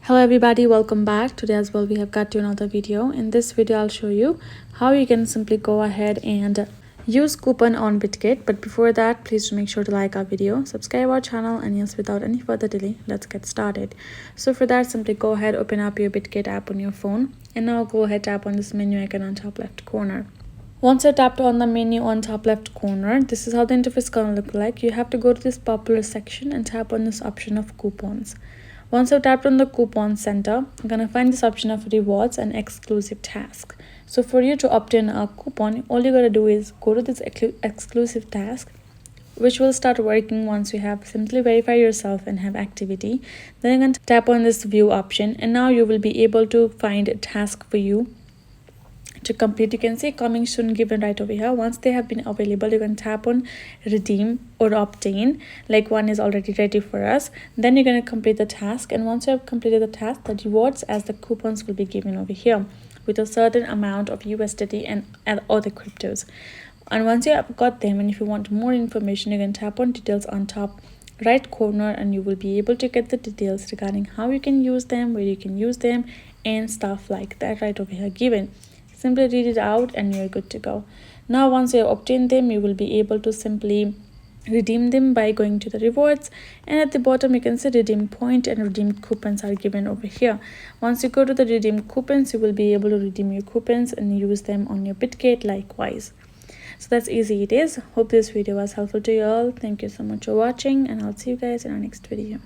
Hello everybody, welcome back. Today as well we have got to another video. In this video I'll show you how you can simply go ahead and use coupon on Bitget. But before that, please make sure to like our video, subscribe our channel, and yes, without any further delay, let's get started. So for that, simply go ahead, open up your Bitget app on your phone, and now go ahead, tap on this menu icon on top left corner. Once you're tapped on the menu on top left corner, this is how the interface is gonna look like. You have to go to this popular section and tap on this option of coupons. Once you've tapped on the coupon center, you're gonna find this option of rewards and exclusive task. So for you to obtain a coupon, all you gotta do is go to this exclusive task, which will start working once you have simply verified yourself and have activity. Then you're gonna tap on this view option, and now you will be able to find a task for you to complete. You can see coming soon given right over here. Once they have been available, you can tap on redeem or obtain, like one is already ready for us. Then you're going to complete the task, and once you have completed the task, the rewards as the coupons will be given over here with a certain amount of USDT and other cryptos. And once you have got them, and if you want more information, you can tap on details on top right corner, and you will be able to get the details regarding how you can use them, where you can use them, and stuff like that right over here given. Simply read it out and you're good to go. Now once you have obtained them, you will be able to simply redeem them by going to the rewards, and at the bottom you can see redeem point and redeem coupons are given over here. Once you go to the redeem coupons, you will be able to redeem your coupons and use them on your Bitget likewise. So that's easy it is. Hope this video was helpful to you all. Thank you so much for watching, and I'll see you guys in our next video.